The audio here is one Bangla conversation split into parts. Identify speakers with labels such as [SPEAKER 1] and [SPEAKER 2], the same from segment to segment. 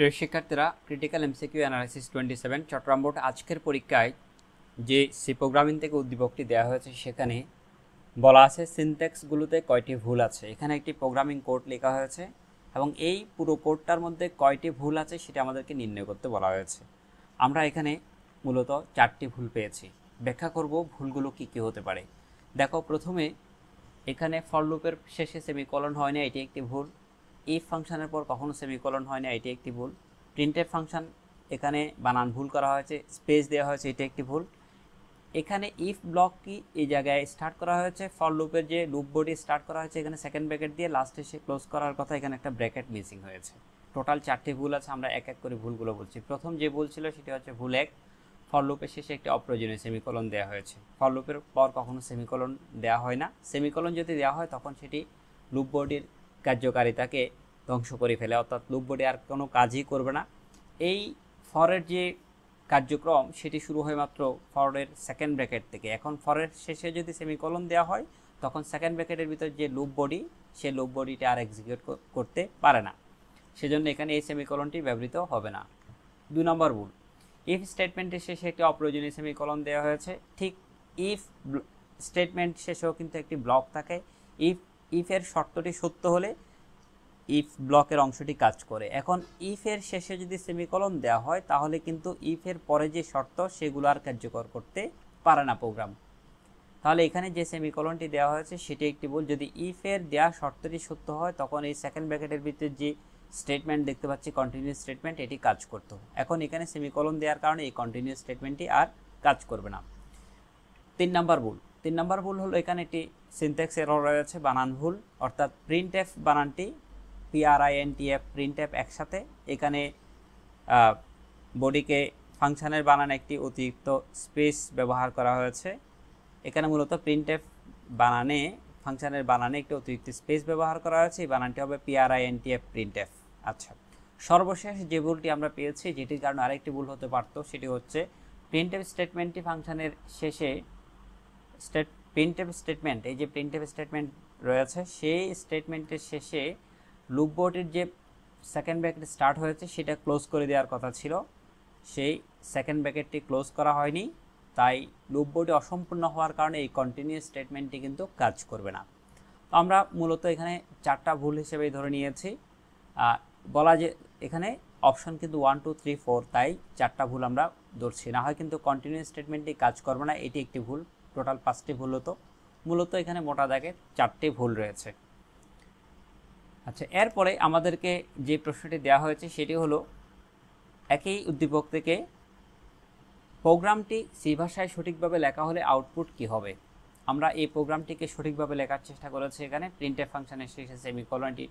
[SPEAKER 1] প্রিয় শিক্ষার্থীরা, critical MCQ analysis 27 Chittagong board আজকের পরীক্ষায় যে সি প্রোগ্রামিং থেকে উদ্দীপকটি দেওয়া হয়েছে সেখানে বলা আছে সিনট্যাক্সগুলোতে কয়টি ভুল আছে। এখানে একটি প্রোগ্রামিং কোড লেখা হয়েছে এবং এই পুরো কোডটার মধ্যে কয়টি ভুল আছে সেটা আমাদেরকে নির্ণয় করতে বলা হয়েছে। আমরা এখানে মূলত 4টি ভুল পেয়েছি। ব্যাখ্যা করব ভুলগুলো কি কি হতে পারে। দেখো, প্রথমে এখানে ফর লুপের শেষে সেমিকলন হয় না, এটি একটি ভুল। ইফ ফাংশনের পর কখনো সেমিকলন হয় না, এটি একটি ভুল। প্রিন্টএফ ফাংশন এখানে বানান ভুল করা হয়েছে, স্পেস দেওয়া হয়েছে, এটি একটি ভুল। এখানে ইফ ব্লক কি এই জায়গায় স্টার্ট করা হয়েছে, ফর লুপের যে লুপ বডি স্টার্ট করা হয়েছে এখানে সেকেন্ড ব্র্যাকেট দিয়ে লাস্টে সে ক্লোজ করার কথা, এখানে একটা ব্র্যাকেট মিসিং হয়েছে। টোটাল 4টি ভুল আছে। আমরা এক এক করে ভুলগুলো বলছি। প্রথম যে ভুল ছিল সেটি হচ্ছে ভুল 1, ফর লুপের শেষে একটি অপ্রয়োজনীয় সেমিকলন দেওয়া হয়েছে। ফর লুপের পর কখনো সেমিকলন দেওয়া হয় না। সেমিকলন যদি দেওয়া হয় তখন সেটি লুপ বডির কার্যকারিতাকে ধ্বংস করে ফেলে, অর্থাৎ লুপ বডি আর কোনো কাজই করবে না। এই ফরের যে কার্যক্রম সেটি শুরু হয় মাত্র ফরের সেকেন্ড ব্র্যাকেট থেকে। এখন ফরের শেষে যদি সেমিকলন দেওয়া হয় তখন সেকেন্ড ব্র্যাকেটের ভিতর যে লুপ বডি, সে লুপ বডিটা আর এক্সিকিউট করতে পারে না, সেজন্য এখানে এই সেমিকলনটি ব্যবহৃত হবে না। 2 নম্বর ভুল, ইফ স্টেটমেন্টের শেষে একটি অপ্রয়োজনীয় সেমিকলন দেওয়া হয়েছে। ঠিক ইফ স্টেটমেন্ট শেষেও কিন্তু একটি ব্লক থাকে। ইফের শর্তটি সত্য হলে ইফ ব্লকের অংশটি কাজ করে। এখন ইফের শেষে যদি সেমিকলন দেওয়া হয় তাহলে কিন্তু ইফের পরে যে শর্ত সেগুলো আর কার্যকর করতে পারে না প্রোগ্রাম। তাহলে এখানে যে সেমিকলনটি দেওয়া হয়েছে সেটি একটি ভুল। যদি ইফের দেওয়া শর্তটি সত্য হয় তখন এই সেকেন্ড ব্র্যাকেটের ভিতরে যে স্টেটমেন্ট দেখতে পাচ্ছি কন্টিনিউয়াস স্টেটমেন্ট, এটি কাজ করতো। এখন এখানে সেমিকলন দেওয়ার কারণে এই কন্টিনিউয়াস স্টেটমেন্টটি আর কাজ করবে না। 3 নম্বর ভুল হলো এখানে একটি সিনট্যাক্স এরর রয়েছে, বানান ভুল। অর্থাৎ প্রিন্টএফ বানানটি PRINTF প্রিন্টএফ একসাথে, এখানে বডিকে ফাংশনের বানানে একটি অতিরিক্ত স্পেস ব্যবহার করা হয়েছে। এখানে মূলত প্রিন্টএফ বানানে ফাংশনের বানানে একটি অতিরিক্ত স্পেস ব্যবহার করা হয়েছে। এই বানানটি হবে PRINTF প্রিন্টএফ। আচ্ছা, সর্বশেষ যে ভুলটি আমরা পেয়েছি, যেটির কারণে আরেকটি ভুল হতে পারত, সেটি হচ্ছে প্রিন্টএফ স্টেটমেন্টটি ফাংশনের শেষে প্রিন্টএফ স্টেটমেন্ট, এই যে প্রিন্টএফ স্টেটমেন্ট রয়েছে সেই স্টেটমেন্টের শেষে লুপ বডির যে সেকেন্ড ব্র্যাকেট স্টার্ট হয়েছে সেটা ক্লোজ করে দেওয়ার কথা ছিল, সেই সেকেন্ড ব্র্যাকেটটি ক্লোজ করা হয়নি। তাই লুপ বডি অসম্পূর্ণ হওয়ার কারণে এই কন্টিনিউয়াস স্টেটমেন্টটি কিন্তু কাজ করবে না। তো আমরা মূলত এখানে 4টা ভুল হিসেবেই ধরে নিয়েছি। বলা যে এখানে অপশন কিন্তু 1 2 3 4, তাই 4টা ভুল আমরা ধরছি। না হয় কিন্তু কন্টিনিউয়াস স্টেটমেন্টটি কাজ করবে না, এটি একটি ভুল। টোটাল 5টি ভুল হতো। মূলত এখানে মোটা দাগের 4টি ভুল রয়েছে। আচ্ছা, এরপরে আমাদেরকে যে প্রশ্নটি দেওয়া হয়েছে সেটি হলো একই উদ্দীপক থেকে প্রোগ্রামটি সি ভাষায় সঠিকভাবে লেখা হলে আউটপুট কি হবে। আমরা এই প্রোগ্রামটিকে সঠিকভাবে লেখার চেষ্টা করেছি। এখানে প্রিন্টএফ ফাংশনের শেষে সেমিকলনটি,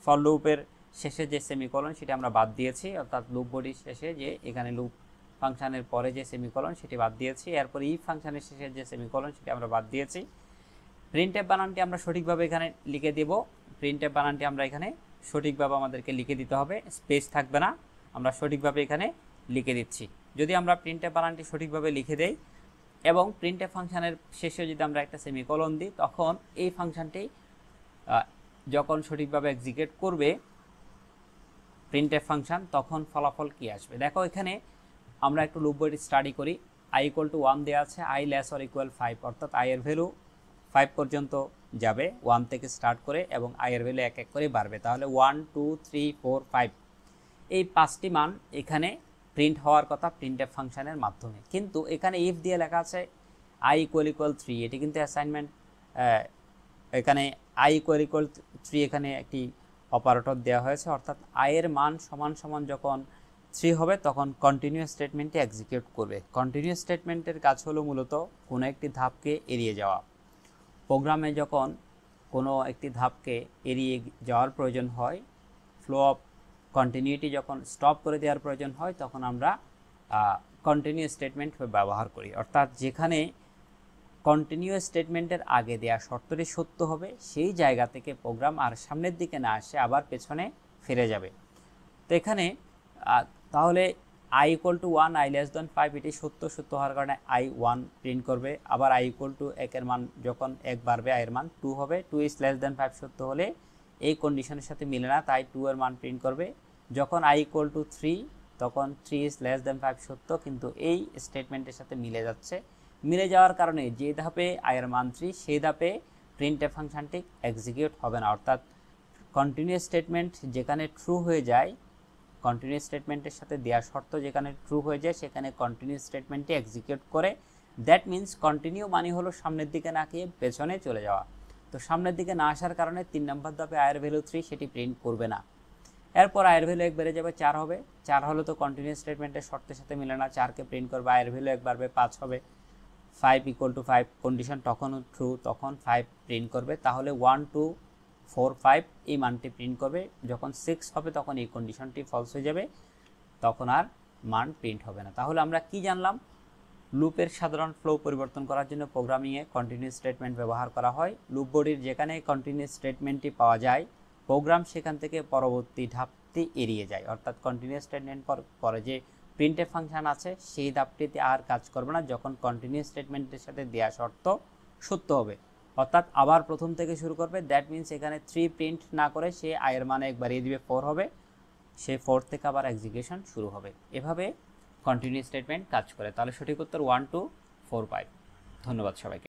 [SPEAKER 1] ফর লুপের শেষে যে সেমিকলন সেটি আমরা বাদ দিয়েছি, অর্থাৎ লুপ বডির শেষে যে এখানে লুপ ফাংশনের পরে যে সেমিকলন সেটি বাদ দিয়েছি। এরপর ইফ ফাংশনের শেষে যে সেমিকলন সেটি আমরা বাদ দিয়েছি। প্রিন্টএফ বানানটি আমরা সঠিকভাবে এখানে লিখে দেব। প্রিন্টএফ বানানটি আমরা এখানে সঠিকভাবে আমাদেরকে লিখে দিতে হবে, স্পেস থাকবে না, আমরা সঠিকভাবে এখানে লিখে দিচ্ছি। যদি আমরা প্রিন্টএফ বানানটি সঠিকভাবে লিখে দেই এবং প্রিন্টএফ ফাংশনের শেষে যদি আমরা একটা সেমিকলন দিই, তখন এই ফাংশনটি যখন সঠিকভাবে এক্সিকিউট করবে প্রিন্টএফ ফাংশন, তখন ফলাফল কি আসবে। দেখো, এখানে আমরা একটু লুপ বডি স্টাডি করি। i = 1 দেওয়া আছে, i <= 5, অর্থাৎ i এর ভ্যালু 5 পর্যন্ত যাবে 1 থেকে স্টার্ট করে এবং i এর ভ্যালু এক এক করে বাড়বে। তাহলে 1 2 3 4 5 এই 5টি মান এখানে প্রিন্ট হওয়ার কথা প্রিন্টএফ ফাংশনের মাধ্যমে। কিন্তু এখানে ইফ দিয়ে লেখা আছে i = 3, এটি কিন্তু অ্যাসাইনমেন্ট। এখানে i = 3 এখানে একটি অপারেটর দেওয়া হয়েছে, অর্থাৎ i এর মান সমান সমান যখন 3 হবে তখন কন্টিনিউয়াস স্টেটমেন্টটি এক্সিকিউট করবে। কন্টিনিউয়াস স্টেটমেন্টের কাজ হলো মূলত কোনো একটি ধাপকে এড়িয়ে যাওয়া। প্রোগ্রামে যখন কোনো একটি ধাপকে এড়িয়ে যাওয়ার প্রয়োজন হয়, ফ্লো অফ কন্টিনিউটি যখন স্টপ করে দেওয়ার প্রয়োজন হয়, তখন আমরা কন্টিনিউয়াস স্টেটমেন্ট ব্যবহার করি। অর্থাৎ যেখানে কন্টিনিউয়াস স্টেটমেন্টের আগে দেওয়া শর্তটি সত্য হবে, সেই জায়গা থেকে প্রোগ্রাম আর সামনের দিকে না আসে আবার পেছনে ফিরে যাবে। তো এখানে তাহলে i = 1, i <5 এটি সত্য হওয়ার কারণে i 1 প্রিন্ট করবে। আবার i = 1 এর মান যখন 1 বাড়বে i এর মান 2 হবে। 2 is less than 5 সত্য হলে এই কন্ডিশনের সাথে মিলে না, তাই 2 এর মান প্রিন্ট করবে। যখন i ইকুয়াল টু 3 তখন 3 ইজ লেস দ্যান 5 সত্য, কিন্তু এই স্টেটমেন্টের সাথে মিলে যাচ্ছে। মিলে যাওয়ার কারণে যে ধাপে i এর মান 3 সেই ধাপে প্রিন্টএফ ফাংশনটি এক্সিকিউট হবে না, অর্থাৎ কন্টিনিউয়াস স্টেটমেন্ট যেখানে ট্রু হয়ে যায়, কন্টিনিউয়াস স্টেটমেন্টের সাথে দেওয়া শর্ত যেখানে ট্রু হয়ে যায় সেখানে কন্টিনিউয়াস স্টেটমেন্টটি এক্সিকিউট করে। দ্যাট মিন্স কন্টিনিউ মানে হলো সামনের দিকে না গিয়ে পেছনে চলে যাওয়া। তো সামনের দিকে না আসার কারণে 3 নম্বর ধাপে i এর ভ্যালু 3 সেটি প্রিন্ট করবে না। এরপর i এর ভ্যালু 1 বেড়ে যাবে 4 হবে। 4 হলো তো কন্টিনিউয়াস স্টেটমেন্টের শর্তের সাথে মিলে না, 4কে প্রিন্ট করবে। i এর ভ্যালু 1 বাড়বে 5 হবে। 5 ইকুয়াল টু 5 কন্ডিশন তখনও ট্রু, তখন 5 প্রিন্ট করবে। তাহলে 1 2 4 5 এই মানটি প্রিন্ট করবে। যখন 6 হবে তখন এই কন্ডিশনটি ফলস হয়ে যাবে, তখন আর মান প্রিন্ট হবে না। তাহলে আমরা কি জানলাম? লুপের সাধারণ ফ্লো পরিবর্তন করার জন্য প্রোগ্রামিংয়ে কন্টিনিউয়াস স্টেটমেন্ট ব্যবহার করা হয়। লুপ বডির যেখানে কন্টিনিউয়াস স্টেটমেন্টটি পাওয়া যায়, প্রোগ্রাম সেখান থেকে পরবর্তী ধাপটি এড়িয়ে যায়, অর্থাৎ কন্টিনিউয়াস স্টেটমেন্ট পরে যে প্রিন্টএফ ফাংশন আছে সেই ধাপটিতে আর কাজ করবে না যখন কন্টিনিউয়াস স্টেটমেন্টের সাথে দেওয়া শর্ত সত্য হবে, অর্থাৎ আবার প্রথম থেকে শুরু করবে। দ্যাট মিন্স এখানে 3 প্রিন্ট না করে সে i এর মানে 1 বাড়িয়ে দিবে 4 হবে, সে 4 থেকে আবার এক্সিকিউশন শুরু হবে। এভাবে কন্টিনিউয়াস স্টেটমেন্ট কাজ করে। তাহলে সঠিক উত্তর 1 2 4 5। ধন্যবাদ সবাইকে।